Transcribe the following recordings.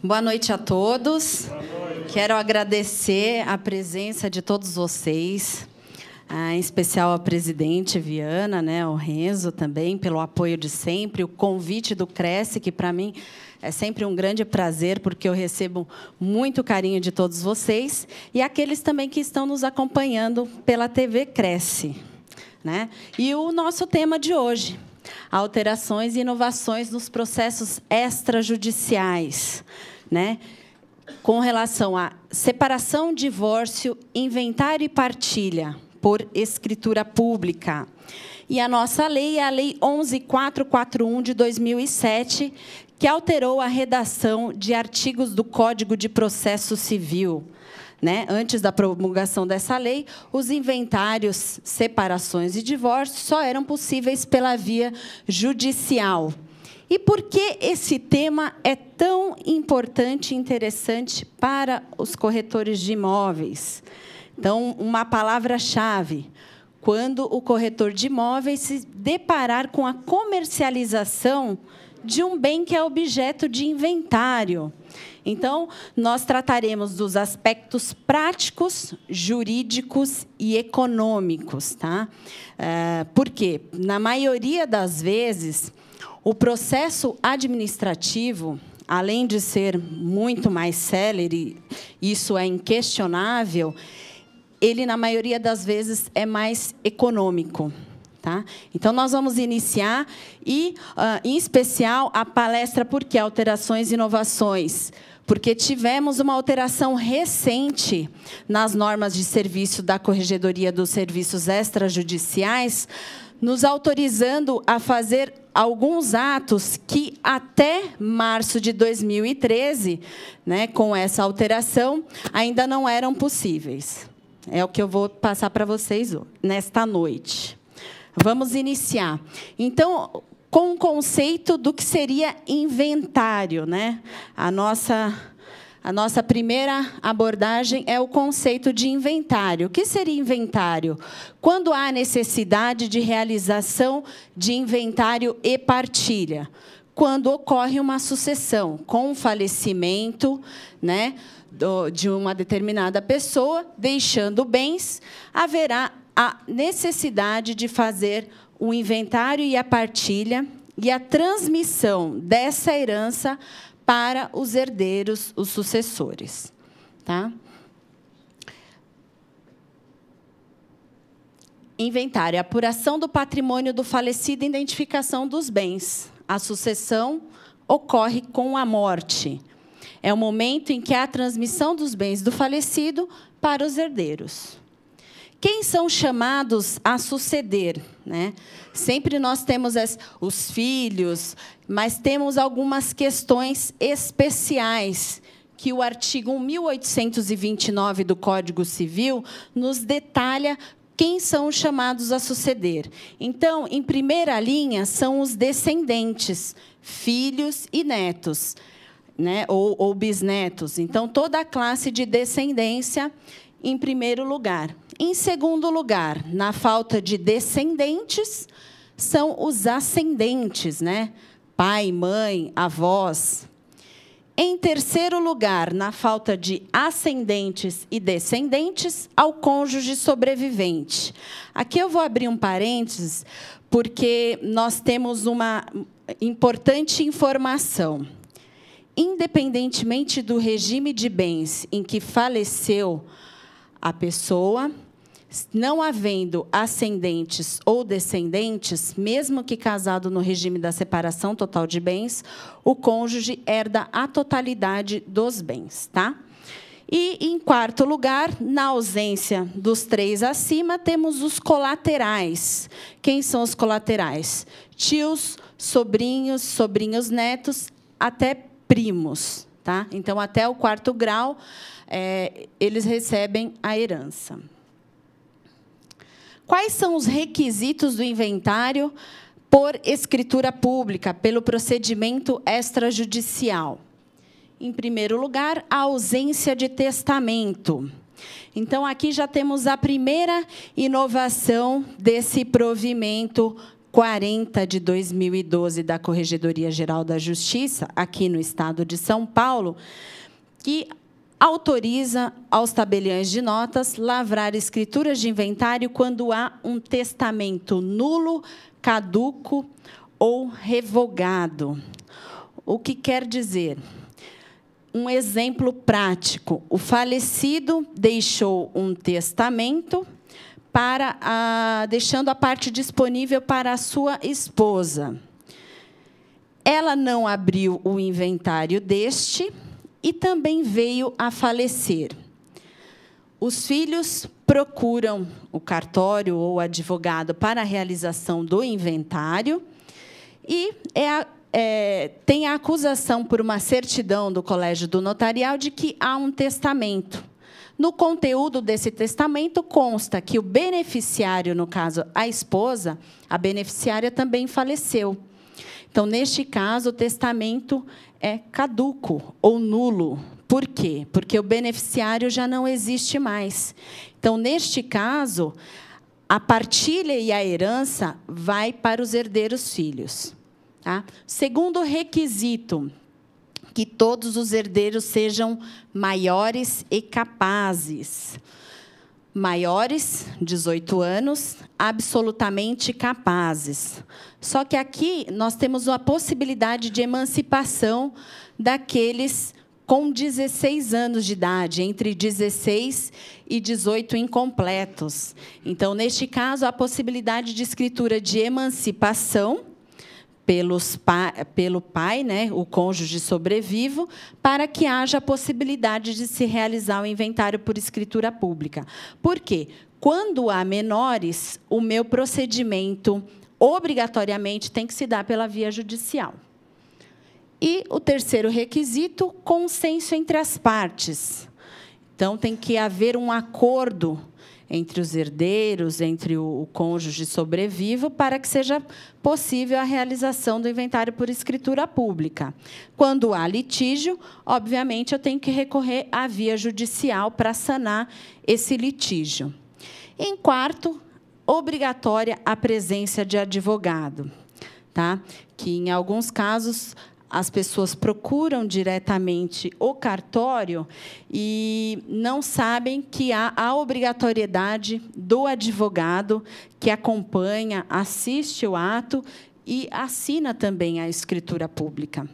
Boa noite a todos. Boa noite. Quero agradecer a presença de todos vocês, em especial a presidente Viana, o Renzo também, pelo apoio de sempre, o convite do Cresce, que para mim é sempre um grande prazer, porque eu recebo muito carinho de todos vocês, e aqueles também que estão nos acompanhando pela TV Cresce. E o nosso tema de hoje: alterações e inovações nos processos extrajudiciais, com relação à separação, divórcio, inventário e partilha por escritura pública. E a nossa lei é a Lei 11.441, de 2007, que alterou a redação de artigos do Código de Processo Civil. Antes da promulgação dessa lei, os inventários, separações e divórcios só eram possíveis pela via judicial. E por que esse tema é tão importante e interessante para os corretores de imóveis? Então, uma palavra-chave: quando o corretor de imóveis se deparar com a comercialização de um bem que é objeto de inventário. Então, nós trataremos dos aspectos práticos, jurídicos e econômicos. Por quê? Na maioria das vezes, o processo administrativo, além de ser muito mais célere, isso é inquestionável, ele, na maioria das vezes, é mais econômico. Então, nós vamos iniciar, e, em especial, a palestra Por que alterações e inovações? Porque tivemos uma alteração recente nas normas de serviço da Corregedoria dos Serviços Extrajudiciais, nos autorizando a fazer alguns atos que, até março de 2013, com essa alteração, ainda não eram possíveis. É o que eu vou passar para vocês nesta noite. Vamos iniciar. Então, com o conceito do que seria inventário. A nossa primeira abordagem é o conceito de inventário. O que seria inventário? Quando há necessidade de realização de inventário e partilha. Quando ocorre uma sucessão, com o falecimento, de uma determinada pessoa, deixando bens, haverá a necessidade de fazer o inventário e a partilha e a transmissão dessa herança para os herdeiros, os sucessores. Inventário: a apuração do patrimônio do falecido e identificação dos bens. A sucessão ocorre com a morte. É o momento em que há a transmissão dos bens do falecido para os herdeiros. Quem são chamados a suceder? Sempre nós temos os filhos, mas temos algumas questões especiais que o artigo 1829 do Código Civil nos detalha quem são os chamados a suceder. Então, em primeira linha, são os descendentes, filhos e netos, ou bisnetos. Então, toda a classe de descendência, em primeiro lugar. Em segundo lugar, na falta de descendentes, são os ascendentes, pai, mãe, avós. Em terceiro lugar, na falta de ascendentes e descendentes, ao cônjuge sobrevivente. Aqui eu vou abrir um parênteses, porque nós temos uma importante informação. Independentemente do regime de bens em que faleceu a pessoa, não havendo ascendentes ou descendentes, mesmo que casado no regime da separação total de bens, o cônjuge herda a totalidade dos bens. E, em quarto lugar, na ausência dos três acima, temos os colaterais. Quem são os colaterais? Tios, sobrinhos, sobrinhos netos, até primos. Então, até o quarto grau, eles recebem a herança. Quais são os requisitos do inventário por escritura pública, pelo procedimento extrajudicial? Em primeiro lugar, a ausência de testamento. Então, aqui já temos a primeira inovação desse provimento 40 de 2012 da Corregedoria Geral da Justiça, aqui no Estado de São Paulo, que autoriza aos tabeliães de notas lavrar escrituras de inventário quando há um testamento nulo, caduco ou revogado. O que quer dizer? Um exemplo prático. O falecido deixou um testamento deixando a parte disponível para a sua esposa. Ela não abriu o inventário deste e também veio a falecer. Os filhos procuram o cartório ou o advogado para a realização do inventário e tem a acusação por uma certidão do Colégio do Notarial de que há um testamento. No conteúdo desse testamento consta que o beneficiário, no caso, a esposa, a beneficiária também faleceu. Então, neste caso, o testamento é caduco ou nulo. Por quê? Porque o beneficiário já não existe mais. Então, neste caso, a partilha e a herança vai para os herdeiros filhos. Tá? Segundo requisito, que todos os herdeiros sejam maiores e capazes. Maiores, 18 anos, absolutamente capazes. Só que aqui nós temos a possibilidade de emancipação daqueles com 16 anos de idade, entre 16 e 18 incompletos. Então, neste caso, a possibilidade de escritura de emancipação pelo pai, né, o cônjuge sobrevivo, para que haja a possibilidade de se realizar o inventário por escritura pública. Por quê? Quando há menores, o meu procedimento, obrigatoriamente, tem que se dar pela via judicial. E o terceiro requisito, consenso entre as partes. Então, tem que haver um acordo entre os herdeiros, entre o cônjuge sobrevivo, para que seja possível a realização do inventário por escritura pública. Quando há litígio, obviamente, eu tenho que recorrer à via judicial para sanar esse litígio. Em quarto, obrigatória a presença de advogado, tá? Que, em alguns casos, as pessoas procuram diretamente o cartório e não sabem que há a obrigatoriedade do advogado que acompanha, assiste o ato e assina também a escritura pública.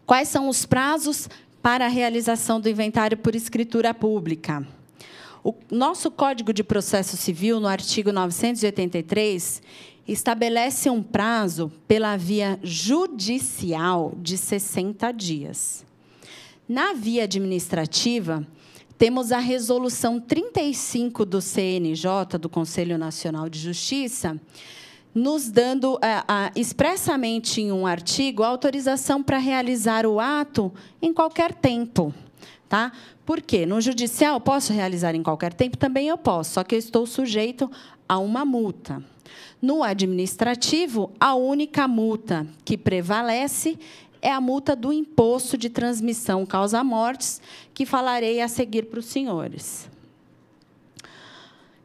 Quais são os prazos para a realização do inventário por escritura pública? O nosso Código de Processo Civil, no artigo 983, estabelece um prazo pela via judicial de 60 dias. Na via administrativa, temos a Resolução 35 do CNJ, do Conselho Nacional de Justiça, nos dando expressamente em um artigo a autorização para realizar o ato em qualquer tempo. Tá? Por quê? No judicial, posso realizar em qualquer tempo? Também eu posso, só que eu estou sujeito a uma multa. No administrativo, a única multa que prevalece é a multa do imposto de transmissão causa-mortes, que falarei a seguir para os senhores.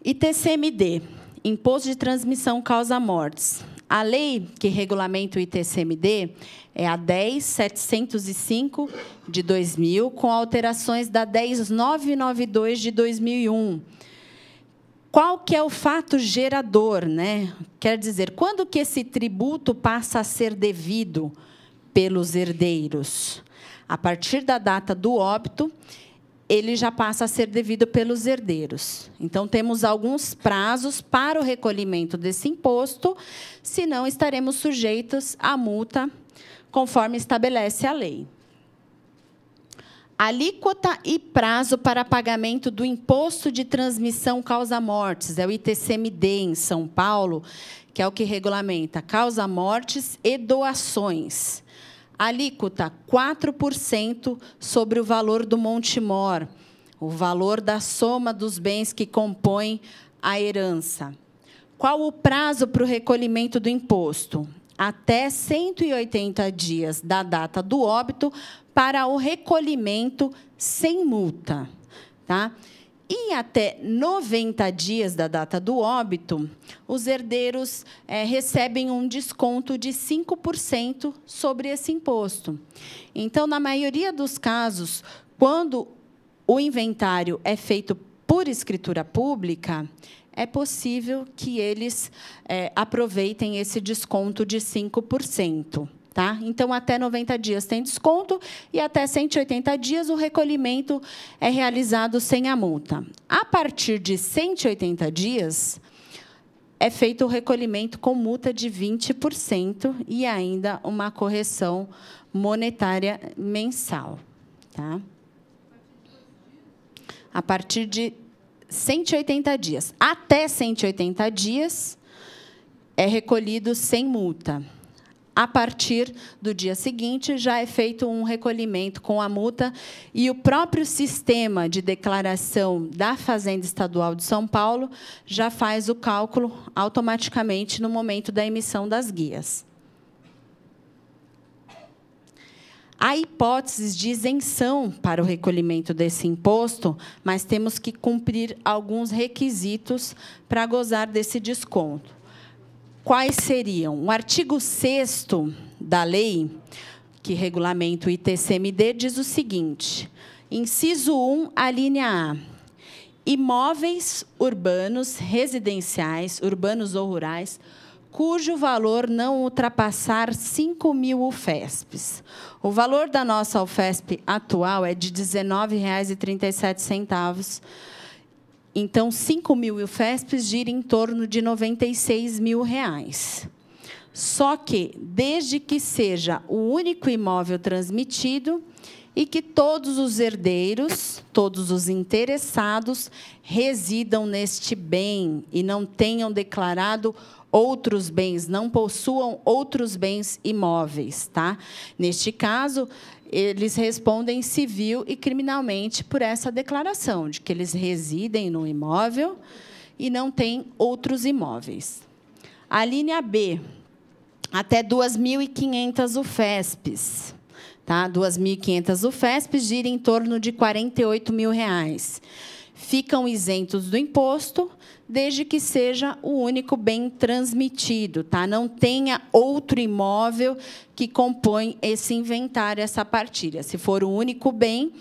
ITCMD, Imposto de Transmissão Causa-Mortes. A lei que regulamenta o ITCMD é a 10.705, de 2000, com alterações da 10.992, de 2001. Qual que é o fato gerador, né? Quer dizer, quando que esse tributo passa a ser devido pelos herdeiros? A partir da data do óbito, ele já passa a ser devido pelos herdeiros. Então, temos alguns prazos para o recolhimento desse imposto, senão estaremos sujeitos à multa, conforme estabelece a lei. Alíquota e prazo para pagamento do imposto de transmissão causa-mortes, é o ITCMD em São Paulo, que é o que regulamenta causa-mortes e doações. Alíquota 4% sobre o valor do monte-mor, o valor da soma dos bens que compõem a herança. Qual o prazo para o recolhimento do imposto? Até 180 dias da data do óbito para o recolhimento sem multa. Tá? E até 90 dias da data do óbito, os herdeiros recebem um desconto de 5% sobre esse imposto. Então, na maioria dos casos, quando o inventário é feito por escritura pública, é possível que eles aproveitem esse desconto de 5%. Tá? Então, até 90 dias tem desconto e até 180 dias o recolhimento é realizado sem a multa. A partir de 180 dias, é feito o recolhimento com multa de 20% e ainda uma correção monetária mensal. Tá? A partir de 180 dias. Até 180 dias, é recolhido sem multa. A partir do dia seguinte, já é feito um recolhimento com a multa e o próprio sistema de declaração da Fazenda Estadual de São Paulo já faz o cálculo automaticamente no momento da emissão das guias. Há hipóteses de isenção para o recolhimento desse imposto, mas temos que cumprir alguns requisitos para gozar desse desconto. Quais seriam? O artigo 6º da lei, que regulamenta o ITCMD, diz o seguinte, inciso 1, a linha A, imóveis urbanos, residenciais, urbanos ou rurais, cujo valor não ultrapassar 5.000 UFESPs. O valor da nossa UFESP atual é de R$ 19,37. Então, 5.000 UFESPs gira em torno de R$ 96.000. Só que, desde que seja o único imóvel transmitido e que todos os herdeiros, todos os interessados, residam neste bem e não tenham declarado outros bens, não possuam outros bens imóveis. Tá? Neste caso, eles respondem civil e criminalmente por essa declaração, de que eles residem no imóvel e não têm outros imóveis. A linha B, até 2.500 UFESPs. Tá? 2.500 UFESPs gira em torno de R$ 48.000. Ficam isentos do imposto, desde que seja o único bem transmitido, tá? Não tenha outro imóvel que compõe esse inventário, essa partilha. Se for o único bem,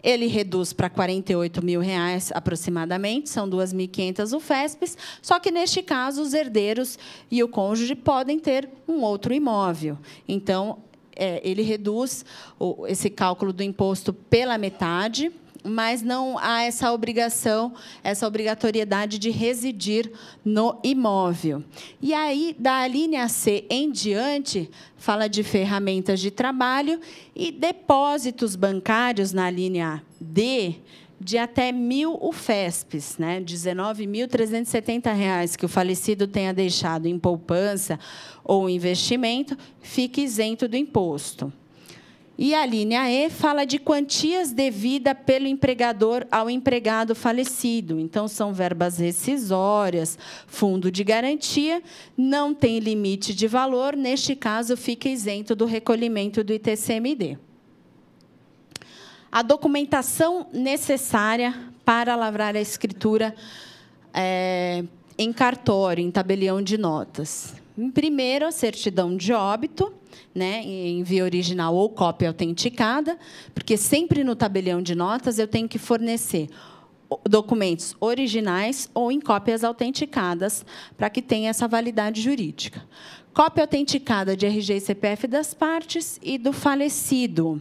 ele reduz para R$ 48.000 aproximadamente, são 2.500 UFESPs, só que, neste caso, os herdeiros e o cônjuge podem ter um outro imóvel. Então, ele reduz esse cálculo do imposto pela metade, mas não há essa obrigação, essa obrigatoriedade de residir no imóvel. E aí, da linha C em diante, fala de ferramentas de trabalho e depósitos bancários na linha D de até 1.000 UFESPs, né? R$ 19.370 que o falecido tenha deixado em poupança ou investimento, fique isento do imposto. E a linha E fala de quantias devidas pelo empregador ao empregado falecido. Então, são verbas rescisórias, fundo de garantia, não tem limite de valor, neste caso, fica isento do recolhimento do ITCMD. A documentação necessária para lavrar a escritura em cartório, em tabelião de notas. Primeiro, a certidão de óbito, né, em via original ou cópia autenticada, porque sempre no tabelião de notas eu tenho que fornecer documentos originais ou em cópias autenticadas para que tenha essa validade jurídica. Cópia autenticada de RG e CPF das partes e do falecido.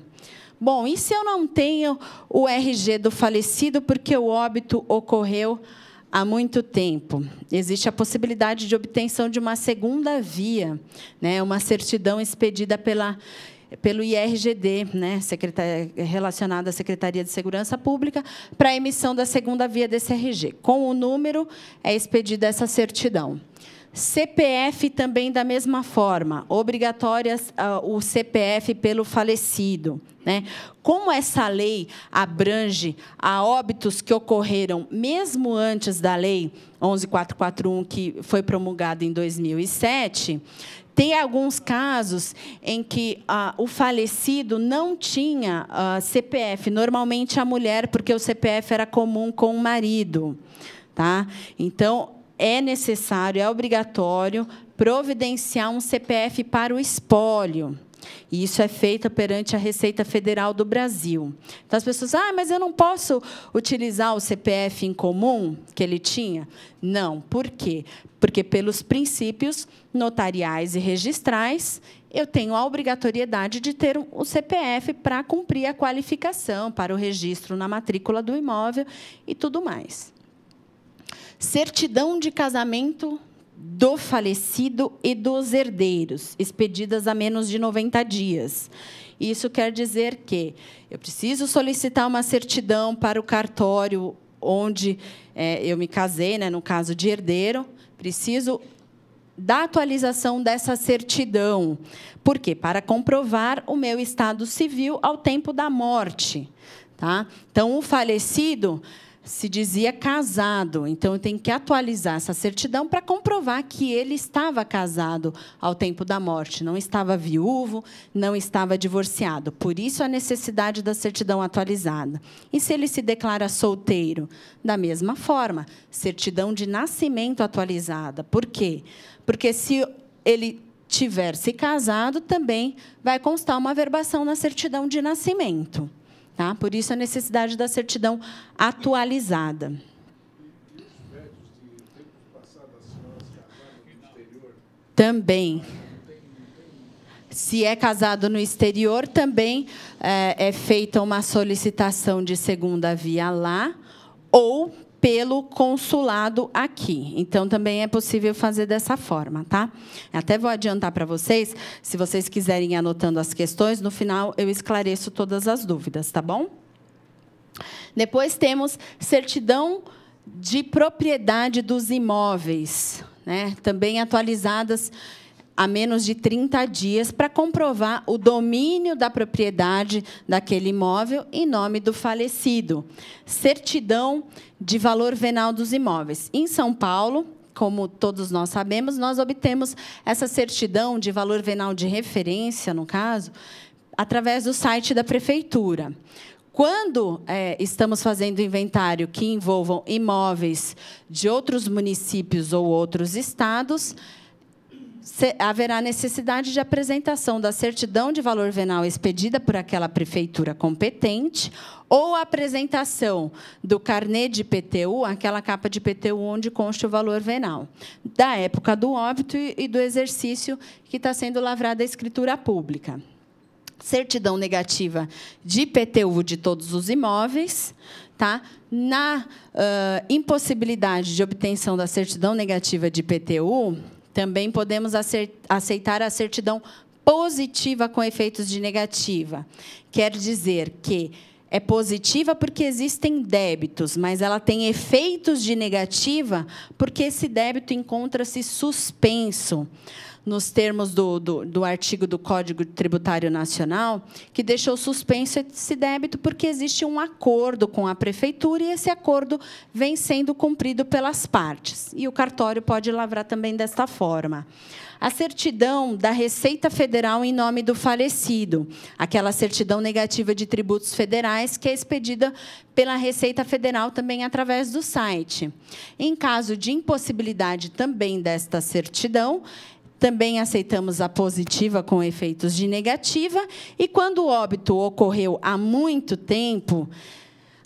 Bom, e se eu não tenho o RG do falecido porque o óbito ocorreu há muito tempo? Existe a possibilidade de obtenção de uma segunda via, né, uma certidão expedida pelo IRGD, né, relacionada à Secretaria de Segurança Pública, para a emissão da segunda via desse RG. Com o número, é expedida essa certidão. CPF também da mesma forma, obrigatórias o CPF pelo falecido, né? Como essa lei abrange a óbitos que ocorreram mesmo antes da lei 11.441, que foi promulgada em 2007, tem alguns casos em que o falecido não tinha CPF, normalmente a mulher, porque o CPF era comum com o marido, tá? Então, é necessário, é obrigatório providenciar um CPF para o espólio. E isso é feito perante a Receita Federal do Brasil. Então, as pessoas, mas eu não posso utilizar o CPF em comum que ele tinha? Não. Por quê? Porque, pelos princípios notariais e registrais, eu tenho a obrigatoriedade de ter o CPF para cumprir a qualificação, para o registro na matrícula do imóvel e tudo mais. Certidão de casamento do falecido e dos herdeiros, expedidas a menos de 90 dias. Isso quer dizer que eu preciso solicitar uma certidão para o cartório onde eu me casei, né, no caso de herdeiro, preciso da atualização dessa certidão. Por quê? Para comprovar o meu estado civil ao tempo da morte. Tá? Então, o falecido se dizia casado, então eu tenho que atualizar essa certidão para comprovar que ele estava casado ao tempo da morte, não estava viúvo, não estava divorciado. Por isso, a necessidade da certidão atualizada. E se ele se declara solteiro? Da mesma forma, certidão de nascimento atualizada. Por quê? Porque, se ele tiver se casado, também vai constar uma averbação na certidão de nascimento. Tá? Por isso, a necessidade da certidão atualizada. Também. Se é casado no exterior, também é feita uma solicitação de segunda via lá ou pelo consulado aqui. Então, também é possível fazer dessa forma, tá? Até vou adiantar para vocês, se vocês quiserem ir anotando as questões, no final eu esclareço todas as dúvidas, tá bom? Depois temos certidão de propriedade dos imóveis, né? Também atualizadas a menos de 30 dias para comprovar o domínio da propriedade daquele imóvel em nome do falecido. Certidão de valor venal dos imóveis. Em São Paulo, como todos nós sabemos, nós obtemos essa certidão de valor venal de referência, no caso, através do site da prefeitura. Quando estamos fazendo inventário que envolvam imóveis de outros municípios ou outros estados, haverá necessidade de apresentação da certidão de valor venal expedida por aquela prefeitura competente ou a apresentação do carnê de IPTU, aquela capa de IPTU onde consta o valor venal, da época do óbito e do exercício que está sendo lavrada a escritura pública. Certidão negativa de IPTU de todos os imóveis. Tá? Na impossibilidade de obtenção da certidão negativa de IPTU, também podemos aceitar a certidão positiva com efeitos de negativa. Quer dizer que é positiva porque existem débitos, mas ela tem efeitos de negativa porque esse débito encontra-se suspenso, nos termos do artigo do Código Tributário Nacional, que deixou suspenso esse débito porque existe um acordo com a prefeitura e esse acordo vem sendo cumprido pelas partes. E o cartório pode lavrar também desta forma. A certidão da Receita Federal em nome do falecido, aquela certidão negativa de tributos federais que é expedida pela Receita Federal também através do site. Em caso de impossibilidade também desta certidão, também aceitamos a positiva com efeitos de negativa, e quando o óbito ocorreu há muito tempo,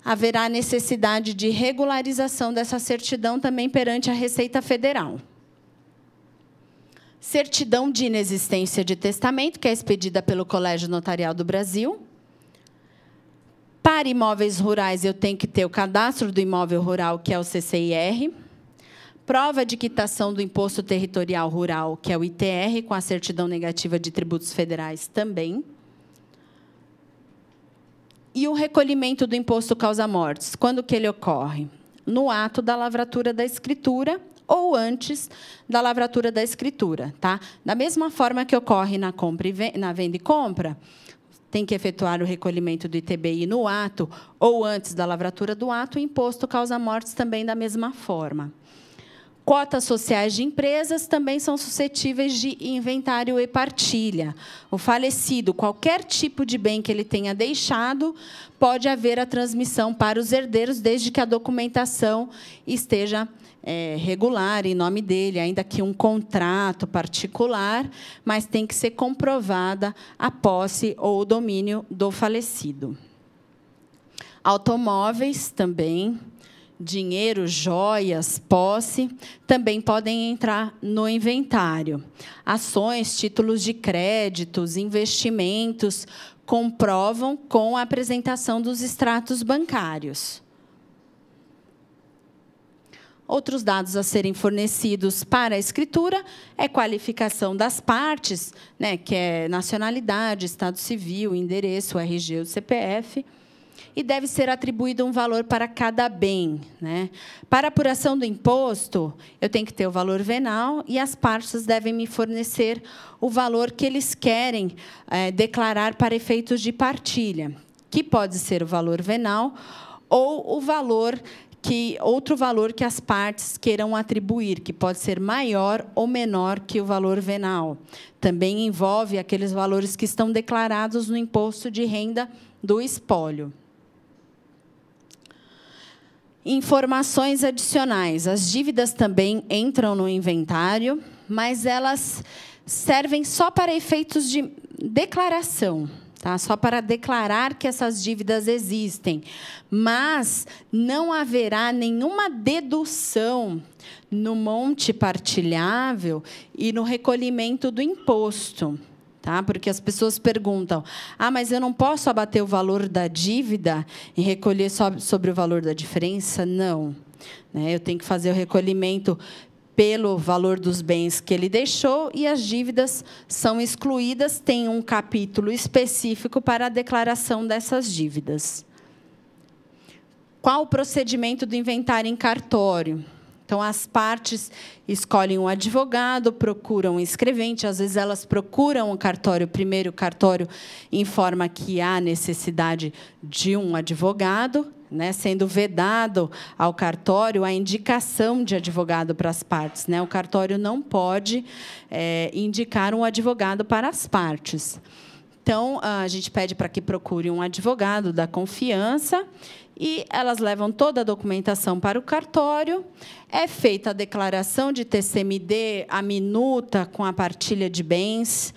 haverá necessidade de regularização dessa certidão também perante a Receita Federal. Certidão de inexistência de testamento, que é expedida pelo Colégio Notarial do Brasil. Para imóveis rurais, eu tenho que ter o cadastro do imóvel rural, que é o CCIR. Prova de quitação do Imposto Territorial Rural, que é o ITR, com a certidão negativa de tributos federais também. E o recolhimento do Imposto Causa-Mortes. Quando que ele ocorre? No ato da lavratura da escritura ou antes da lavratura da escritura. Tá? Da mesma forma que ocorre na venda e compra, tem que efetuar o recolhimento do ITBI no ato ou antes da lavratura do ato, o imposto causa-mortes também da mesma forma. Cotas sociais de empresas também são suscetíveis de inventário e partilha. O falecido, qualquer tipo de bem que ele tenha deixado, pode haver a transmissão para os herdeiros, desde que a documentação esteja regular em nome dele, ainda que um contrato particular, mas tem que ser comprovada a posse ou o domínio do falecido. Automóveis também, dinheiro, joias, posse, também podem entrar no inventário. Ações, títulos de créditos, investimentos, comprovam com a apresentação dos extratos bancários. Outros dados a serem fornecidos para a escritura é qualificação das partes, né, que é nacionalidade, estado civil, endereço, RG, o CPF, e deve ser atribuído um valor para cada bem. Né? Para apuração do imposto, eu tenho que ter o valor venal e as partes devem me fornecer o valor que eles querem declarar para efeitos de partilha, que pode ser o valor venal ou o valor outro valor que as partes queiram atribuir, que pode ser maior ou menor que o valor venal. Também envolve aqueles valores que estão declarados no imposto de renda do espólio. Informações adicionais. As dívidas também entram no inventário, mas elas servem só para efeitos de declaração. Tá? Só para declarar que essas dívidas existem, mas não haverá nenhuma dedução no monte partilhável e no recolhimento do imposto. Tá? Porque as pessoas perguntam, mas eu não posso abater o valor da dívida e recolher sobre o valor da diferença? Não. Né? Eu tenho que fazer o recolhimento pelo valor dos bens que ele deixou, e as dívidas são excluídas, tem um capítulo específico para a declaração dessas dívidas. Qual o procedimento do inventário em cartório? Então, as partes escolhem um advogado, procuram um escrevente, às vezes elas procuram o cartório primeiro, o cartório informa que há necessidade de um advogado, né, sendo vedado ao cartório a indicação de advogado para as partes. Né? O cartório não pode indicar um advogado para as partes. Então, a gente pede para que procure um advogado da confiança e elas levam toda a documentação para o cartório, é feita a declaração de TCMD, a minuta com a partilha de bens,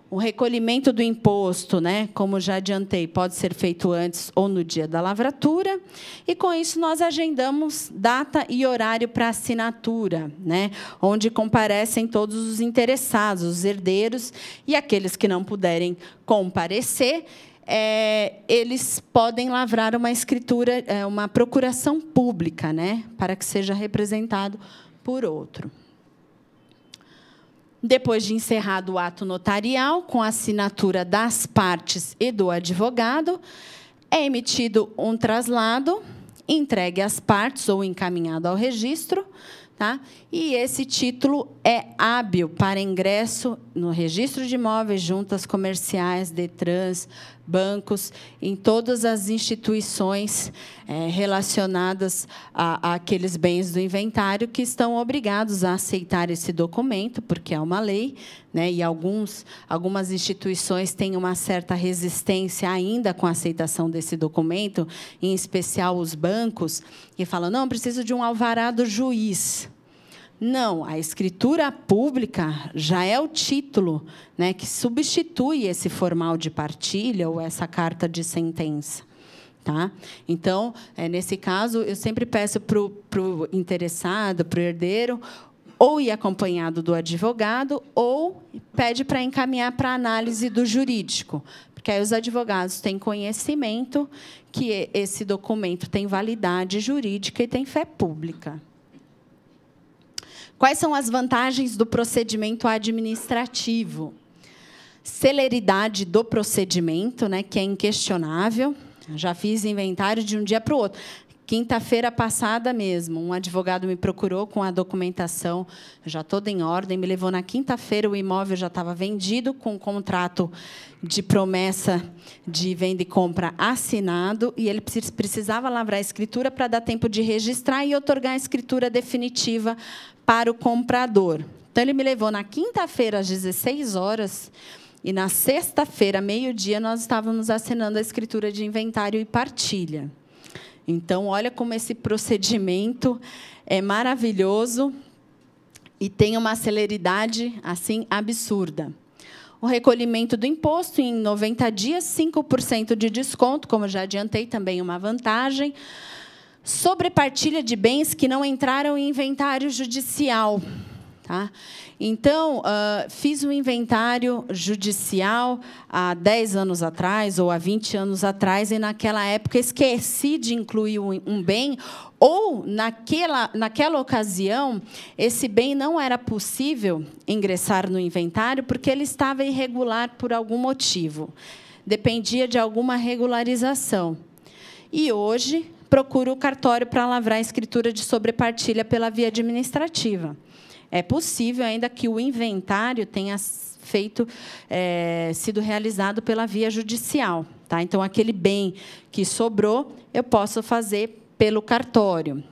o recolhimento do imposto, né, como já adiantei, pode ser feito antes ou no dia da lavratura, e, com isso, nós agendamos data e horário para assinatura, né, onde comparecem todos os interessados, os herdeiros, e aqueles que não puderem comparecer, eles podem lavrar uma escritura, uma procuração pública, né, para que seja representado por outro. Depois de encerrado o ato notarial, com a assinatura das partes e do advogado, é emitido um traslado, entregue às partes ou encaminhado ao registro, tá? E esse título é hábil para ingresso no registro de imóveis, juntas comerciais, DETRANs, bancos, em todas as instituições relacionadas àqueles bens do inventário que estão obrigados a aceitar esse documento, porque é uma lei, né? E algumas instituições têm uma certa resistência ainda com a aceitação desse documento, em especial os bancos, que falam, não, preciso de um alvará do juiz. Não, a escritura pública já é o título, né, que substitui esse formal de partilha ou essa carta de sentença. Tá? Então, nesse caso, eu sempre peço para o interessado, para o herdeiro, ou ir acompanhado do advogado, ou pede para encaminhar para a análise do jurídico, porque aí os advogados têm conhecimento que esse documento tem validade jurídica e tem fé pública. Quais são as vantagens do procedimento administrativo? Celeridade do procedimento, né, que é inquestionável. Já fiz inventário de um dia para o outro. Quinta-feira passada mesmo, um advogado me procurou com a documentação já toda em ordem, me levou na quinta-feira, o imóvel já estava vendido, com o contrato de promessa de venda e compra assinado, e ele precisava lavrar a escritura para dar tempo de registrar e outorgar a escritura definitiva para o comprador. Então, ele me levou na quinta-feira, às 16 horas, e na sexta-feira, meio-dia, nós estávamos assinando a escritura de inventário e partilha. Então, olha como esse procedimento é maravilhoso e tem uma celeridade assim absurda. O recolhimento do imposto em 90 dias, 5% de desconto, como já adiantei, também uma vantagem. Sobrepartilha de bens que não entraram em inventário judicial. Tá? Então, fiz um inventário judicial há 10 anos atrás ou há 20 anos atrás, e, naquela época, esqueci de incluir um bem, ou, naquela ocasião, esse bem não era possível ingressar no inventário porque ele estava irregular por algum motivo. Dependia de alguma regularização. E, hoje, procuro o cartório para lavrar a escritura de sobrepartilha pela via administrativa. É possível, ainda que o inventário tenha sido realizado pela via judicial. Tá? Então, aquele bem que sobrou, eu posso fazer pelo cartório.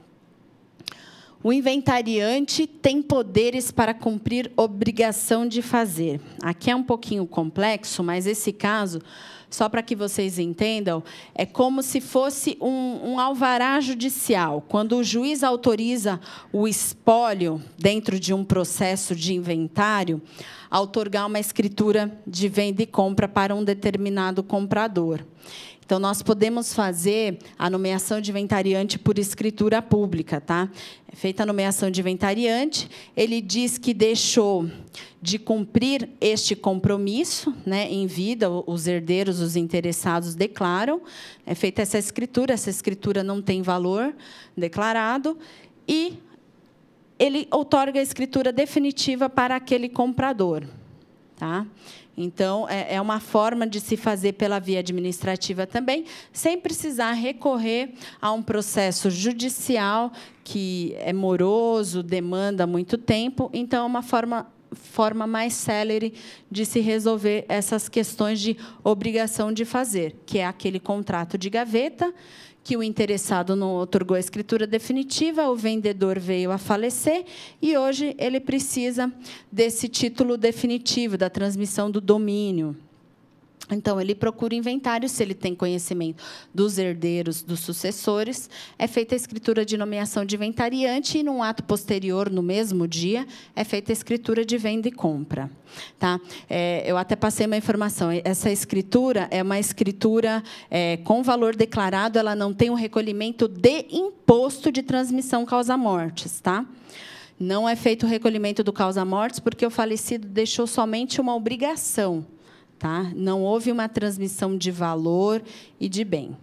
O inventariante tem poderes para cumprir obrigação de fazer. Aqui é um pouquinho complexo, mas esse caso, só para que vocês entendam, é como se fosse um alvará judicial. Quando o juiz autoriza o espólio dentro de um processo de inventário, a outorgar uma escritura de venda e compra para um determinado comprador. Então, nós podemos fazer a nomeação de inventariante por escritura pública. Tá? É feita a nomeação de inventariante, ele diz que deixou de cumprir este compromisso, né, em vida, os herdeiros, os interessados declaram, é feita essa escritura não tem valor declarado, e ele outorga a escritura definitiva para aquele comprador. Tá? Então, é uma forma de se fazer pela via administrativa também, sem precisar recorrer a um processo judicial que é moroso, demanda muito tempo. Então, é uma forma mais célere de se resolver essas questões de obrigação de fazer, que é aquele contrato de gaveta, que o interessado não outorgou a escritura definitiva, o vendedor veio a falecer, e hoje ele precisa desse título definitivo, da transmissão do domínio. Então, ele procura o inventário, se ele tem conhecimento dos herdeiros, dos sucessores, é feita a escritura de nomeação de inventariante, e, num ato posterior, no mesmo dia, é feita a escritura de venda e compra. Tá? Eu até passei uma informação. Essa escritura é uma escritura com valor declarado, ela não tem um recolhimento de imposto de transmissão causa-mortes. Tá? Não é feito o recolhimento do causa-mortes, porque o falecido deixou somente uma obrigação. Tá? Não houve uma transmissão de valor e de bem.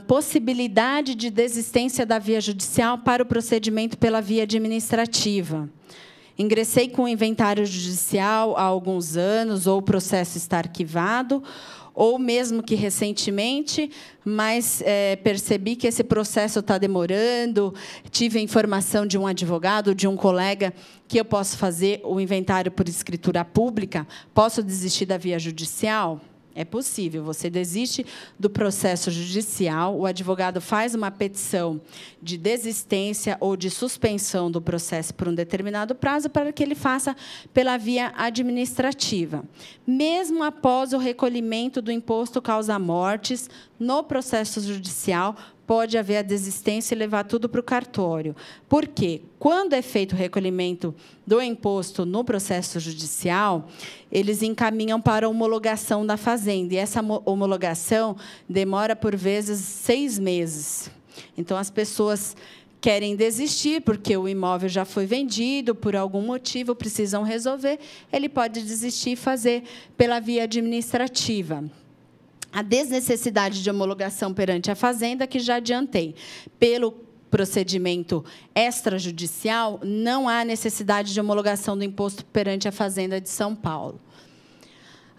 Possibilidade de desistência da via judicial para o procedimento pela via administrativa. Ingressei com o inventário judicial há alguns anos, ou o processo está arquivado, ou mesmo que recentemente, mas percebi que esse processo está demorando, tive a informação de um advogado, de um colega, que eu posso fazer o inventário por escritura pública, posso desistir da via judicial? É possível, você desiste do processo judicial, o advogado faz uma petição de desistência ou de suspensão do processo por um determinado prazo para que ele faça pela via administrativa. Mesmo após o recolhimento do imposto causa-mortes, no processo judicial, pode haver a desistência e levar tudo para o cartório. Por quê? Quando é feito o recolhimento do imposto no processo judicial, eles encaminham para a homologação da fazenda. E essa homologação demora, por vezes, 6 meses. Então, as pessoas querem desistir, porque o imóvel já foi vendido, por algum motivo, precisam resolver, ele pode desistir e fazer pela via administrativa. A desnecessidade de homologação perante a Fazenda, que já adiantei. Pelo procedimento extrajudicial, não há necessidade de homologação do imposto perante a Fazenda de São Paulo.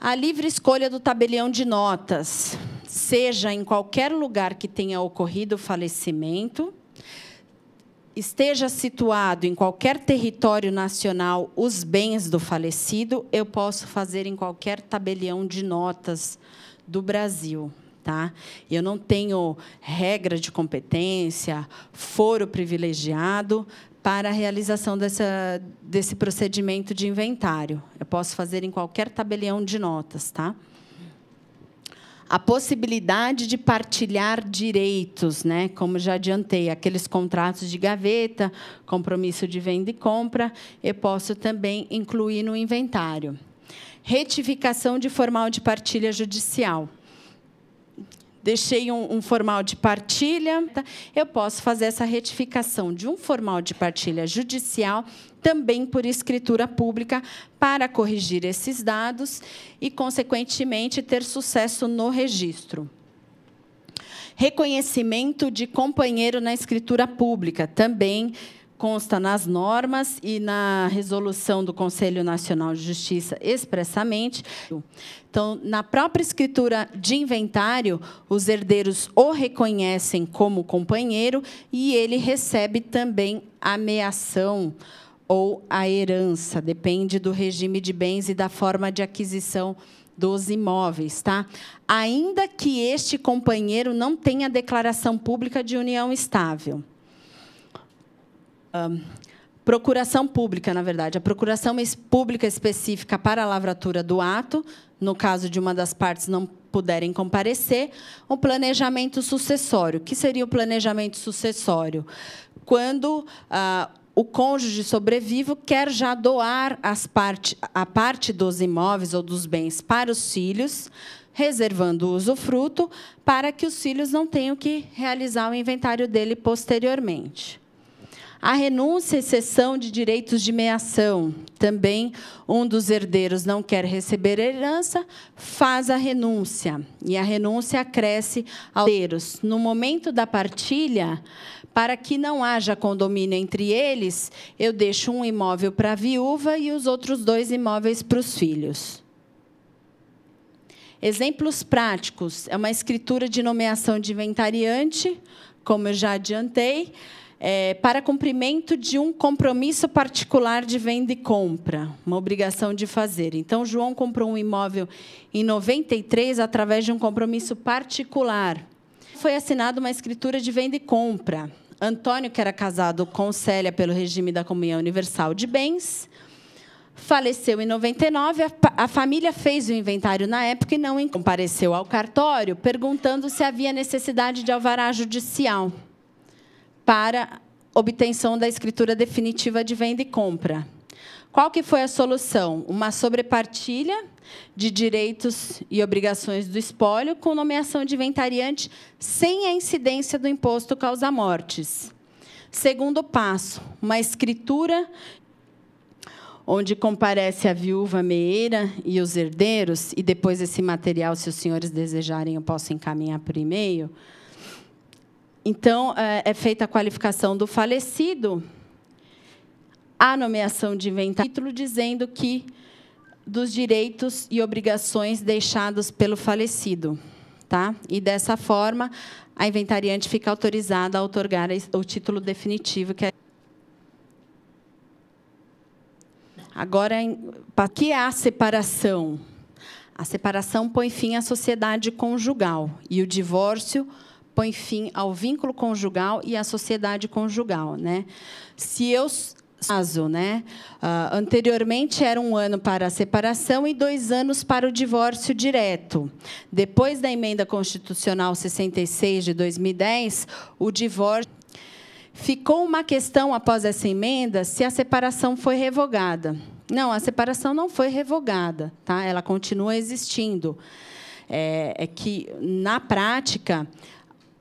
A livre escolha do tabelião de notas. seja em qualquer lugar que tenha ocorrido o falecimento, esteja situado em qualquer território nacional os bens do falecido, eu posso fazer em qualquer tabelião de notas do Brasil. Tá? Eu não tenho regra de competência, foro privilegiado para a realização desse procedimento de inventário. Eu posso fazer em qualquer tabelião de notas. Tá? A possibilidade de partilhar direitos, né? Como já adiantei, aqueles contratos de gaveta, compromisso de venda e compra, eu posso também incluir no inventário. Retificação de formal de partilha judicial. Deixei um formal de partilha, eu posso fazer essa retificação de um formal de partilha judicial, também por escritura pública, para corrigir esses dados e, consequentemente, ter sucesso no registro. Reconhecimento de companheiro na escritura pública, também consta nas normas e na resolução do Conselho Nacional de Justiça expressamente. Então, na própria escritura de inventário, os herdeiros o reconhecem como companheiro e ele recebe também a meação ou a herança, depende do regime de bens e da forma de aquisição dos imóveis. Tá? Ainda que este companheiro não tenha declaração pública de união estável. Procuração pública, na verdade. A procuração pública específica para a lavratura do ato, no caso de uma das partes não puderem comparecer, o planejamento sucessório. O que seria o planejamento sucessório? Quando o cônjuge sobrevivo quer já doar a parte dos imóveis ou dos bens para os filhos, reservando o usufruto, para que os filhos não tenham que realizar o inventário dele posteriormente. A renúncia e cessão de direitos de meação. Também, um dos herdeiros não quer receber herança, faz a renúncia. E a renúncia acresce aos herdeiros. No momento da partilha, para que não haja condomínio entre eles, eu deixo um imóvel para a viúva e os outros 2 imóveis para os filhos. Exemplos práticos. É uma escritura de nomeação de inventariante, como eu já adiantei, para cumprimento de um compromisso particular de venda e compra, uma obrigação de fazer. Então, João comprou um imóvel em 93 através de um compromisso particular. Foi assinada uma escritura de venda e compra. Antônio, que era casado com Célia pelo regime da comunhão universal de bens, faleceu em 99. A família fez o inventário na época e não compareceu ao cartório, perguntando se havia necessidade de alvará judicial para obtenção da escritura definitiva de venda e compra. Qual que foi a solução? Uma sobrepartilha de direitos e obrigações do espólio com nomeação de inventariante sem a incidência do imposto causa-mortes. Segundo passo, uma escritura onde comparece a viúva meeira e os herdeiros, e depois esse material, se os senhores desejarem, eu posso encaminhar por e-mail. Então, é feita a qualificação do falecido, a nomeação de inventário, dizendo que dos direitos e obrigações deixados pelo falecido. Tá? E, dessa forma, a inventariante fica autorizada a outorgar o título definitivo. Agora, para que é a separação? A separação põe fim à sociedade conjugal e o divórcio põe fim ao vínculo conjugal e à sociedade conjugal. Né? Se eu caso, né? Anteriormente era 1 ano para a separação e 2 anos para o divórcio direto. Depois da emenda constitucional 66 de 2010, o divórcio ficou uma questão após essa emenda se a separação foi revogada. Não, a separação não foi revogada, tá? Ela continua existindo. É que na prática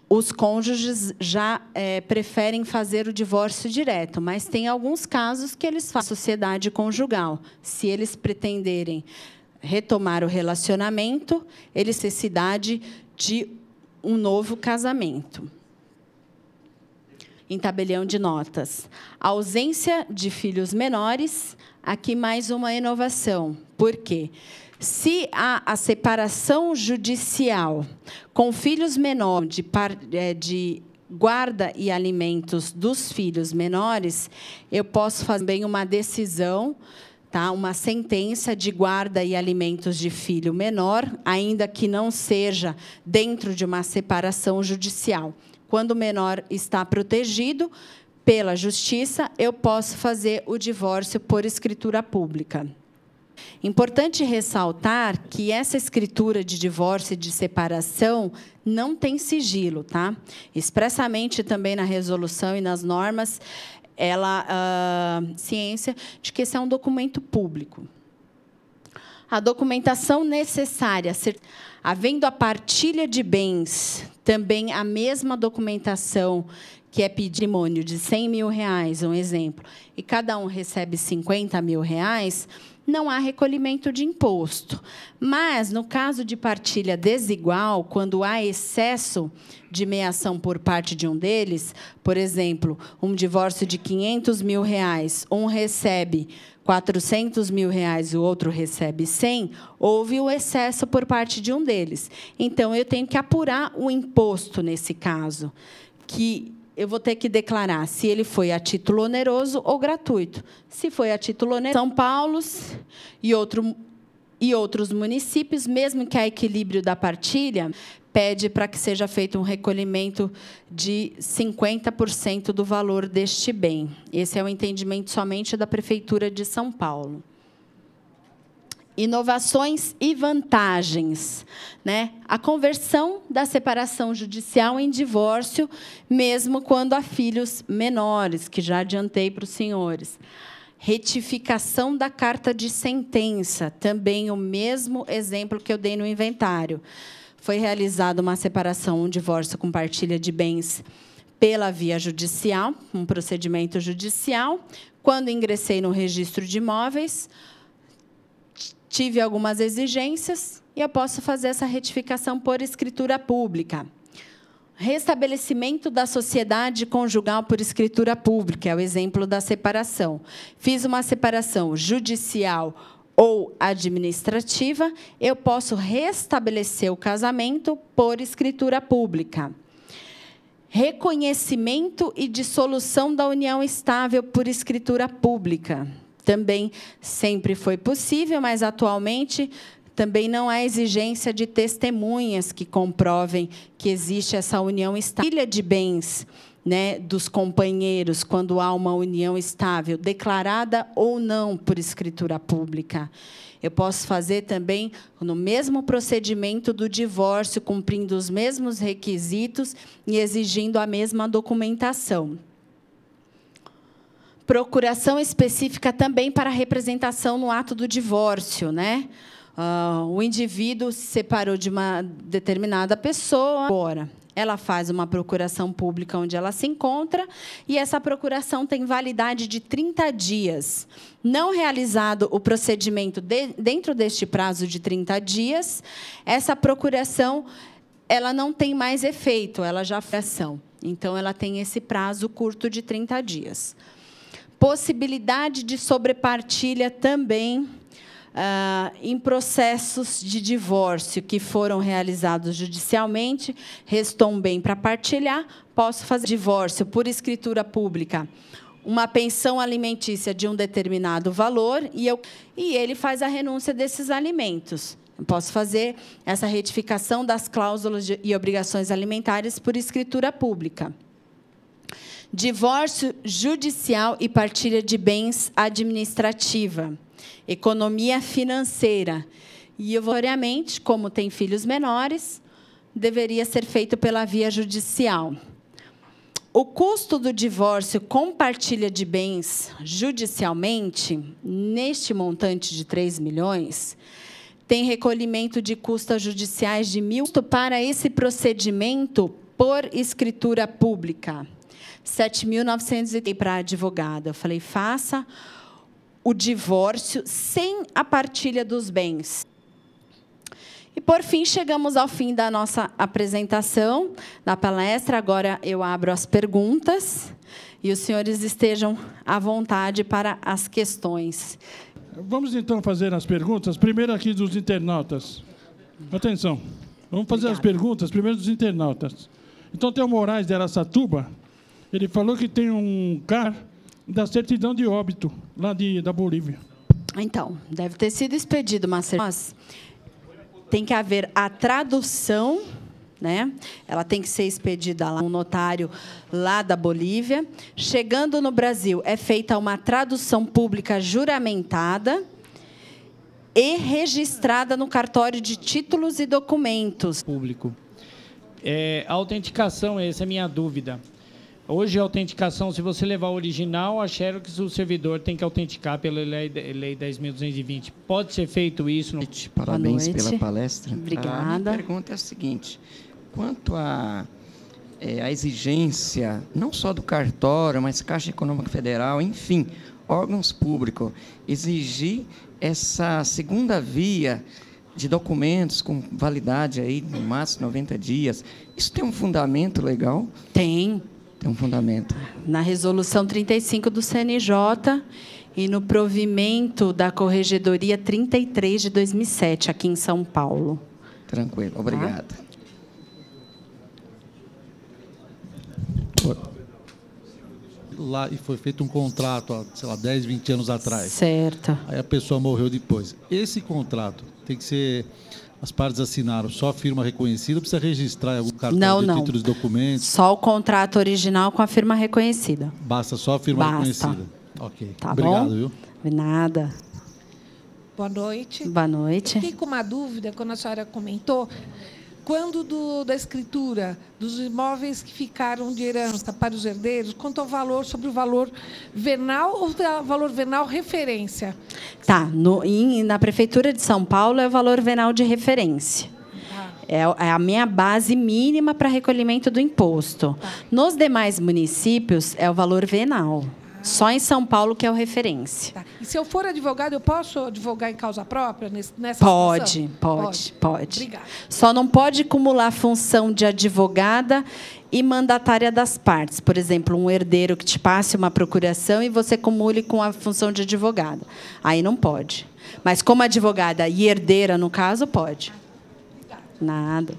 os cônjuges já preferem fazer o divórcio direto, mas tem alguns casos que eles fazem sociedade conjugal. Se eles pretenderem retomar o relacionamento, eles têm necessidade de um novo casamento. Em tabelião de notas. A ausência de filhos menores, aqui mais uma inovação. Por quê? Se há a separação judicial com filhos menores de guarda e alimentos dos filhos menores, eu posso fazer bem uma decisão, tá? Uma sentença de guarda e alimentos de filho menor, ainda que não seja dentro de uma separação judicial. Quando o menor está protegido pela justiça, eu posso fazer o divórcio por escritura pública. Importante ressaltar que essa escritura de divórcio e de separação não tem sigilo, tá? Expressamente também na resolução e nas normas, ciência de que esse é um documento público. A documentação necessária, havendo a partilha de bens, também a mesma documentação que é patrimônio de R$100 mil, um exemplo, e cada um recebe R$50 mil, não há recolhimento de imposto. Mas, no caso de partilha desigual, quando há excesso de meação por parte de um deles, por exemplo, um divórcio de R$500 mil, um recebe R$400 mil, o outro recebe 100, houve o excesso por parte de um deles. Então, eu tenho que apurar o imposto nesse caso, que eu vou ter que declarar se ele foi a título oneroso ou gratuito. Se foi a título oneroso, São Paulo e outros municípios, mesmo que a equilíbrio da partilha, pede para que seja feito um recolhimento de 50% do valor deste bem. Esse é o entendimento somente da Prefeitura de São Paulo. Inovações e vantagens, né? A conversão da separação judicial em divórcio, mesmo quando há filhos menores, que já adiantei para os senhores. Retificação da carta de sentença, também o mesmo exemplo que eu dei no inventário. Foi realizada uma separação, um divórcio com partilha de bens pela via judicial, um procedimento judicial. Quando ingressei no registro de imóveis, tive algumas exigências e eu posso fazer essa retificação por escritura pública. Restabelecimento da sociedade conjugal por escritura pública, é o exemplo da separação. Fiz uma separação judicial ou administrativa, eu posso restabelecer o casamento por escritura pública. Reconhecimento e dissolução da união estável por escritura pública. Também sempre foi possível, mas atualmente também não há exigência de testemunhas que comprovem que existe essa união estável. Partilha de bens, né, dos companheiros, quando há uma união estável, declarada ou não por escritura pública. Eu posso fazer também no mesmo procedimento do divórcio, cumprindo os mesmos requisitos e exigindo a mesma documentação. Procuração específica também para representação no ato do divórcio, né? O indivíduo se separou de uma determinada pessoa, agora ela faz uma procuração pública onde ela se encontra, e essa procuração tem validade de 30 dias. Não realizado o procedimento dentro deste prazo de 30 dias, essa procuração ela não tem mais efeito, ela já foi ação. Então, ela tem esse prazo curto de 30 dias. Possibilidade de sobrepartilha também em processos de divórcio que foram realizados judicialmente, restou um bem para partilhar, posso fazer divórcio por escritura pública, uma pensão alimentícia de um determinado valor, e ele faz a renúncia desses alimentos. Eu posso fazer essa retificação das cláusulas e obrigações alimentares por escritura pública. Divórcio judicial e partilha de bens administrativa. Economia financeira. E, obrigatoriamente, como tem filhos menores, deveria ser feito pela via judicial. O custo do divórcio com partilha de bens judicialmente, neste montante de 3 milhões, tem recolhimento de custas judiciais de 1.000 para esse procedimento por escritura pública. 7.900 para a advogada. Eu falei, faça o divórcio sem a partilha dos bens. E, por fim, chegamos ao fim da nossa apresentação, da palestra. Agora eu abro as perguntas e os senhores estejam à vontade para as questões. Vamos, então, fazer as perguntas. Primeiro aqui dos internautas. Atenção. Vamos fazer as perguntas primeiro dos internautas. Então, tem o Moraes de Araçatuba. Ele falou que tem um CAR da certidão de óbito, lá da Bolívia. Então, deve ter sido expedido uma certidão. Tem que haver a tradução, né? Ela tem que ser expedida lá um notário lá da Bolívia. Chegando no Brasil, é feita uma tradução pública juramentada e registrada no cartório de títulos e documentos. Público. A autenticação, essa é a minha dúvida. Hoje, a autenticação, se você levar o original, a Xerox, o servidor tem que autenticar pela lei 10.220. Pode ser feito isso? Parabéns pela palestra. Obrigada. A minha pergunta é a seguinte. Quanto à exigência, não só do cartório, mas Caixa Econômica Federal, enfim, órgãos públicos, exigir essa segunda via de documentos com validade aí, no máximo 90 dias, isso tem um fundamento legal? Tem. Tem um fundamento. Na resolução 35 do CNJ e no provimento da Corregedoria 33 de 2007, aqui em São Paulo. Tranquilo, obrigado. Lá, e foi feito um contrato há, sei lá, 10, 20 anos atrás. Certo. Aí a pessoa morreu depois. Esse contrato tem que ser... As partes assinaram só a firma reconhecida, precisa registrar em algum cartório de títulos e documentos? Só o contrato original com a firma reconhecida. Basta só a firma reconhecida? Ok. Tá Obrigado, bom? viu? De nada. Boa noite. Boa noite. Fiquei com uma dúvida, quando a senhora comentou, quando da escritura dos imóveis que ficaram de herança para os herdeiros, quanto ao valor, sobre o valor venal ou valor venal referência? Tá. Na Prefeitura de São Paulo é o valor venal de referência. É a minha base mínima para recolhimento do imposto. Nos demais municípios, é o valor venal. Só em São Paulo que é o referência. Tá. E se eu for advogado, eu posso advogar em causa própria nessa Pode, situação? pode. Obrigada. Só não pode acumular função de advogada e mandatária das partes. Por exemplo, um herdeiro que te passe uma procuração e você acumule com a função de advogada. Aí não pode. Mas como advogada e herdeira, no caso, pode. Nada.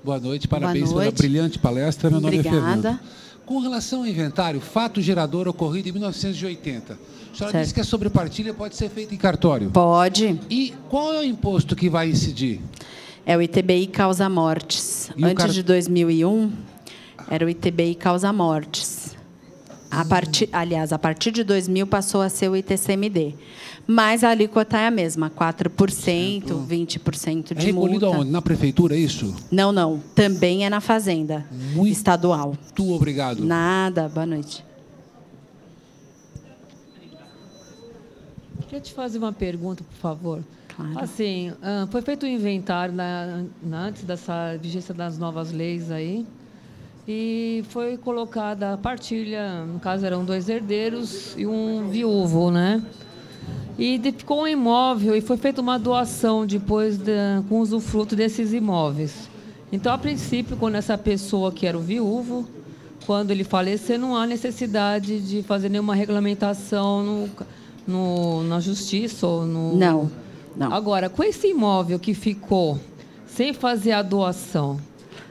Boa noite, parabéns Boa noite. pela brilhante palestra. Meu nome é Fernando. Obrigada. Com relação ao inventário, fato gerador ocorrido em 1980. A senhora Certo. disse que a sobrepartilha pode ser feita em cartório. Pode. E qual é o imposto que vai incidir? É o ITBI causa mortes. E Antes de 2001, era o ITBI causa mortes. A partir de 2000 passou a ser o ITCMD. Mas a alíquota é a mesma, 4%, 20% É de recolhido multa. aonde? Na prefeitura, é isso? Não. Também é na Fazenda estadual. Muito obrigado. Nada. Boa noite. Queria te fazer uma pergunta, por favor. Claro. Assim, foi feito um inventário antes dessa vigência das novas leis aí, e foi colocada a partilha, no caso eram 2 herdeiros e um viúvo, né? E ficou um imóvel e foi feita uma doação depois com usufruto desses imóveis. Então, a princípio, quando essa pessoa que era o viúvo, quando ele falecer, não há necessidade de fazer nenhuma regulamentação na justiça ou no... Não. Agora, com esse imóvel que ficou sem fazer a doação,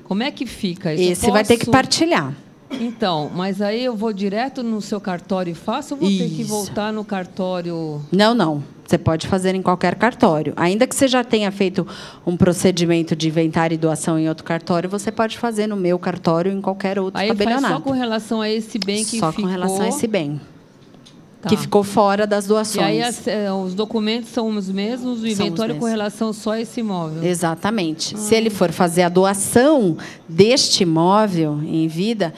como é que fica isso? Esse vai ter que partilhar. Então, mas aí eu vou direto no seu cartório e faço ou vou ter que Isso. voltar no cartório? Não. Você pode fazer em qualquer cartório. Ainda que você já tenha feito um procedimento de inventário e doação em outro cartório, você pode fazer no meu cartório ou em qualquer outro Aí faz tabelionato. só com relação a esse bem que Só ficou... com relação a esse bem. Tá. Que ficou fora das E doações. aí os documentos são os mesmos, o São os inventário com mesmos. relação só a esse imóvel? Exatamente. Se ele for fazer a doação deste imóvel em vida,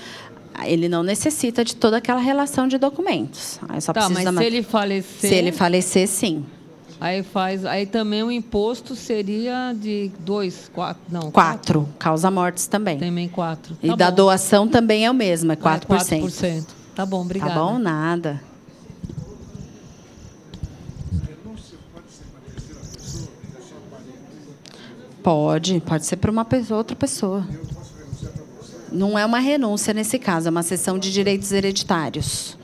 ele não necessita de toda aquela relação de documentos. Aí só Tá, precisa mas se ele falecer... Se ele falecer, sim. Aí também o imposto seria de 4. Causa mortes também. Também 4. E da doação também é o mesmo, é 4%. 4%. Tá bom, obrigada. Tá bom? Nada. Pode ser para outra pessoa. Não é uma renúncia nesse caso, é uma cessão de direitos hereditários.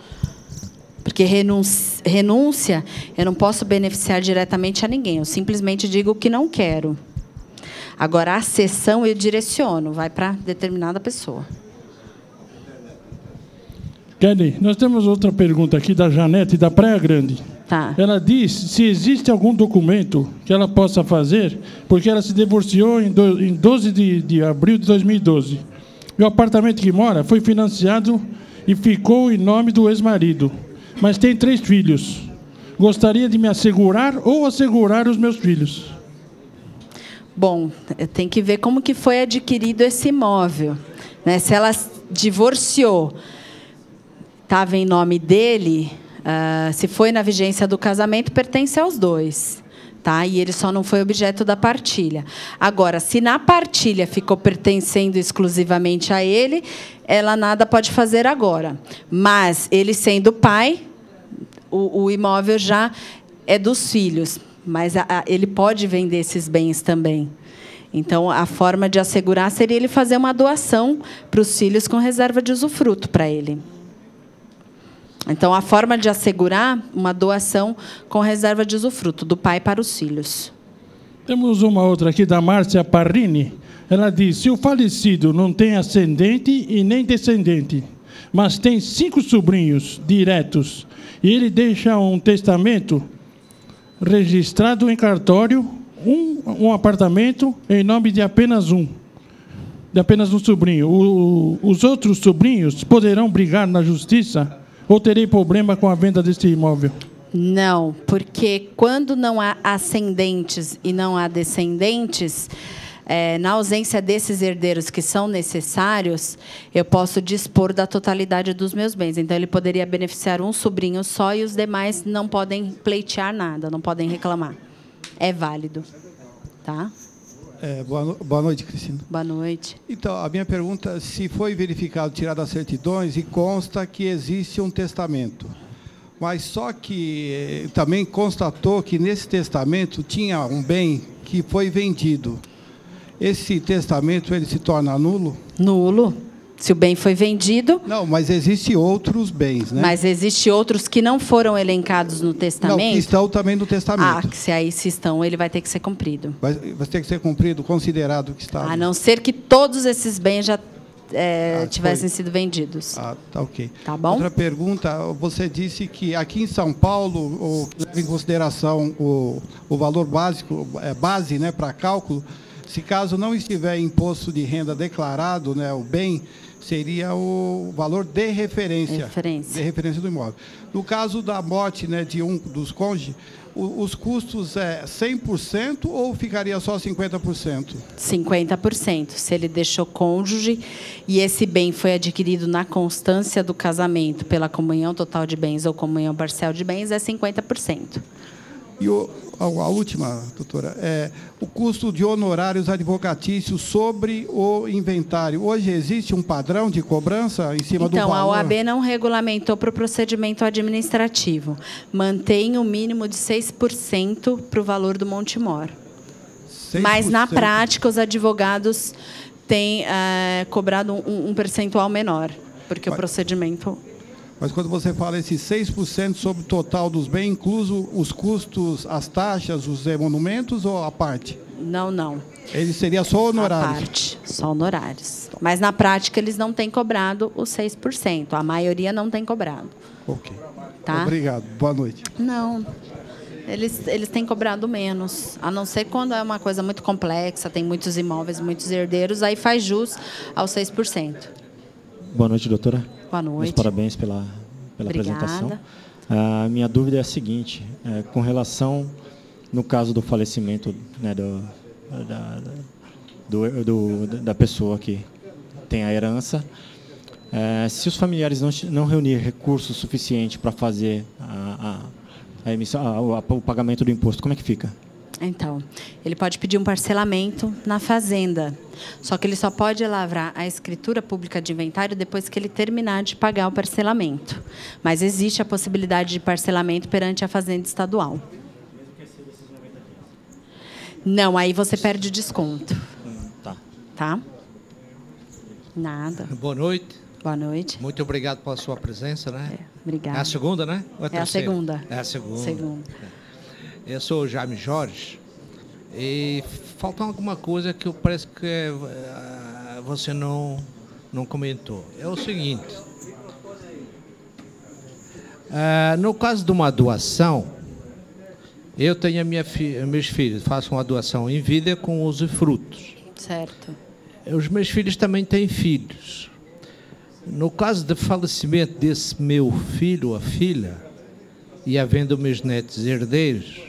Porque renúncia, eu não posso beneficiar diretamente a ninguém. Eu simplesmente digo o que não quero. Agora, a cessão eu direciono, vai para determinada pessoa. Kelly, nós temos outra pergunta aqui da Janete, da Praia Grande. Tá. Ela diz se existe algum documento que ela possa fazer, porque ela se divorciou em 12 de abril de 2012. E o apartamento que mora foi financiado e ficou em nome do ex-marido. Mas tem 3 filhos. Gostaria de me assegurar ou assegurar os meus filhos? Bom, tem que ver como que foi adquirido esse imóvel, né? Se ela divorciou, estava em nome dele, se foi na vigência do casamento, pertence aos 2. Tá? E ele só não foi objeto da partilha. Agora, se na partilha ficou pertencendo exclusivamente a ele, ela nada pode fazer agora. Mas, ele sendo pai, o imóvel já é dos filhos. Mas ele pode vender esses bens também. Então, a forma de assegurar seria ele fazer uma doação para os filhos com reserva de usufruto para ele. Então, a forma de assegurar uma doação com reserva de usufruto, do pai para os filhos. Temos uma outra aqui, da Márcia Parrini. Ela diz, se o falecido não tem ascendente e nem descendente, mas tem 5 sobrinhos diretos, e ele deixa um testamento registrado em cartório, um apartamento em nome de apenas um sobrinho. Os outros sobrinhos poderão brigar na justiça ou terei problema com a venda deste imóvel? Não, porque quando não há ascendentes e não há descendentes, na ausência desses herdeiros que são necessários, eu posso dispor da totalidade dos meus bens. Então, ele poderia beneficiar um sobrinho só e os demais não podem pleitear nada, não podem reclamar. É válido. Tá? Boa noite, Cristina. Boa noite. Então, a minha pergunta, se foi verificado, tirado as certidões e consta que existe um testamento, mas só que também constatou que nesse testamento tinha um bem que foi vendido. Esse testamento, ele se torna nulo? Nulo. Se o bem foi vendido... Não, mas existem outros bens, né? Mas existem outros que não foram elencados no testamento? Não, que estão também no testamento. Se estão, ele vai ter que ser cumprido. Vai ter que ser cumprido, considerado que está... A não ser que todos esses bens já tivessem sido vendidos. Tá ok. Tá bom? Outra pergunta, você disse que aqui em São Paulo, leva em consideração o valor básico, base, né, para cálculo, se caso não estiver imposto de renda declarado, né, o bem, seria o valor de referência. De referência do imóvel. No caso da morte, né, de um dos cônjuges, os custos é 100% ou ficaria só 50%? 50%. Se ele deixou cônjuge e esse bem foi adquirido na constância do casamento pela comunhão total de bens ou comunhão parcial de bens, é 50%. E a última, doutora, o custo de honorários advocatícios sobre o inventário. Hoje existe um padrão de cobrança em cima do valor? Então, a OAB não regulamentou para o procedimento administrativo. Mantém o mínimo de 6% para o valor do Montemor. 6%? Mas, na prática, os advogados têm cobrado um percentual menor, porque o procedimento... Mas quando você fala esse 6% sobre o total dos bens, incluso os custos, as taxas, os emolumentos ou a parte? Não, não. Ele seria só honorários? A parte, só honorários. Mas, na prática, eles não têm cobrado os 6%. A maioria não tem cobrado. Ok. Tá? Obrigado. Boa noite. Não. Eles têm cobrado menos. A não ser quando é uma coisa muito complexa, tem muitos imóveis, muitos herdeiros, aí faz jus aos 6%. Boa noite, doutora. Boa noite. Meus parabéns pela apresentação. A minha dúvida é a seguinte, com relação, no caso do falecimento, né, da pessoa que tem a herança, se os familiares não reunir recursos suficientes para fazer o pagamento do imposto, como é que fica? Então, ele pode pedir um parcelamento na fazenda, só que ele só pode lavrar a escritura pública de inventário depois que ele terminar de pagar o parcelamento. Mas existe a possibilidade de parcelamento perante a fazenda estadual. Não, aí você perde o desconto. Tá. Tá? Nada. Boa noite. Boa noite. Muito obrigado pela sua presença, né? Obrigada. É a segunda, né? Ou É a segunda. É a segunda. Segunda. Eu sou o Jaime Jorge e falta alguma coisa que parece que você não comentou. É o seguinte, no caso de uma doação, eu tenho meus filhos, faço uma doação em vida com usufrutos. Certo. Os meus filhos também têm filhos. No caso de falecimento desse meu filho ou filha, e havendo meus netos herdeiros,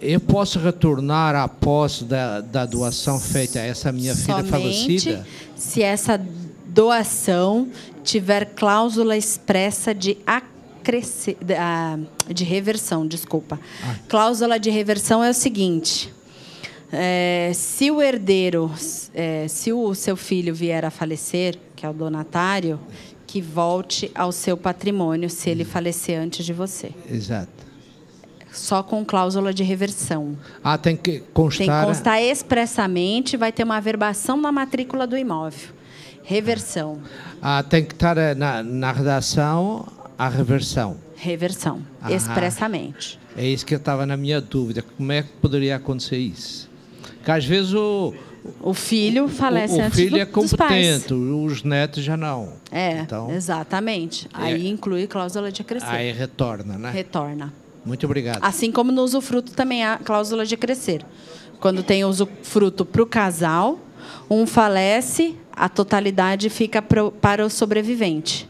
eu posso retornar à posse da doação feita a essa minha filha falecida? Se essa doação tiver cláusula expressa de reversão, desculpa. Cláusula de reversão é o seguinte: se o herdeiro, se o seu filho vier a falecer, que é o donatário, que volte ao seu patrimônio se ele falecer antes de você. Exato. Só com cláusula de reversão. Tem que constar... Tem que constar expressamente, vai ter uma averbação na matrícula do imóvel. Reversão. Tem que estar na redação a reversão. Reversão, expressamente. É isso que eu estava na minha dúvida. Como é que poderia acontecer isso? Porque às vezes o filho falece antes filho é dos pais. competente, os netos já não. Então, exatamente. Aí inclui cláusula de acrescer. Aí retorna, né? Retorna. Muito obrigado. Assim como no usufruto também há cláusula de crescer. Quando tem usufruto para o casal, um falece, a totalidade fica para o sobrevivente.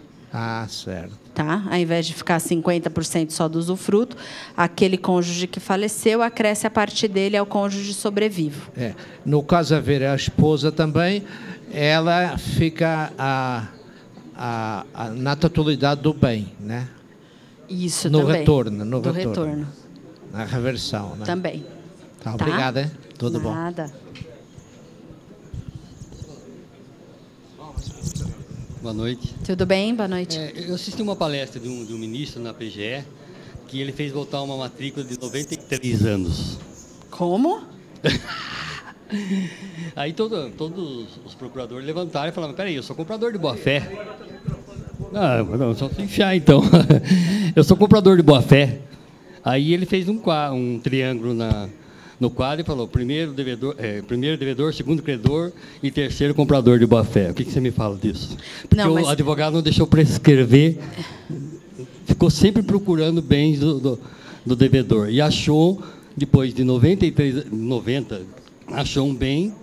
Certo. Tá? Ao invés de ficar 50% só do usufruto, aquele cônjuge que faleceu acresce a parte dele ao cônjuge sobrevivo. No caso haver a esposa também, ela fica na totalidade do bem, né? Isso no também. Retorno, no do retorno. Na reversão, né? Também. Tá, obrigado, hein? Tudo bom. Nada. Boa noite. Tudo bem? Boa noite. Eu assisti uma palestra de um ministro na PGE que ele fez voltar uma matrícula de 93 anos. Como? Aí todos os procuradores levantaram e falaram: peraí, eu sou comprador de boa-fé. Não, só se enfiar então. Eu sou comprador de boa-fé. Aí ele fez um triângulo no quadro e falou: primeiro devedor, segundo credor e terceiro comprador de boa-fé. O que você me fala disso? Porque o advogado não deixou prescrever, ficou sempre procurando bens do devedor. E achou, depois de 90, achou um bem.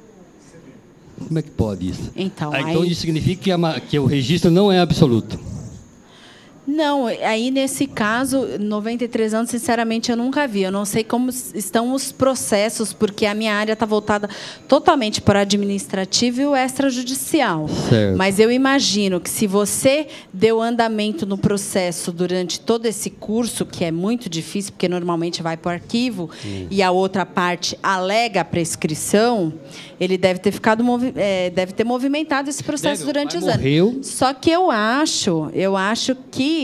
Como é que pode isso? Então isso significa que o registro não é absoluto. Não, aí nesse caso, 93 anos, sinceramente, eu nunca vi. Eu não sei como estão os processos, porque a minha área está voltada totalmente para o administrativo e o extrajudicial. Certo. Mas eu imagino que se você deu andamento no processo durante todo esse curso, que é muito difícil, porque normalmente vai para o arquivo, e a outra parte alega a prescrição, ele deve ter deve ter movimentado esse processo durante os anos. Só que eu acho que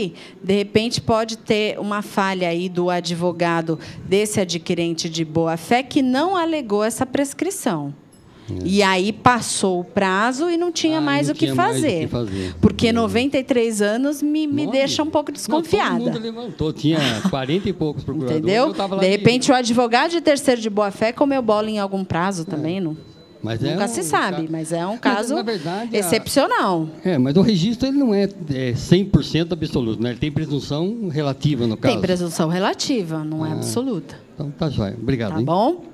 de repente pode ter uma falha aí do advogado desse adquirente de boa-fé que não alegou essa prescrição. E aí passou o prazo e não tinha mais o que fazer. Porque 93 anos me deixa um pouco desconfiada. Todo mundo levantou, tinha 40 e poucos procuradores. Entendeu? De repente o advogado de terceiro de boa-fé comeu bola em algum prazo também, não? Mas nunca se sabe, mas é um caso excepcional. Mas o registro ele não é 100% absoluto, né? Ele tem presunção relativa no caso. Tem presunção relativa, não é absoluta. Então tá jóia. Obrigado. Tá bom?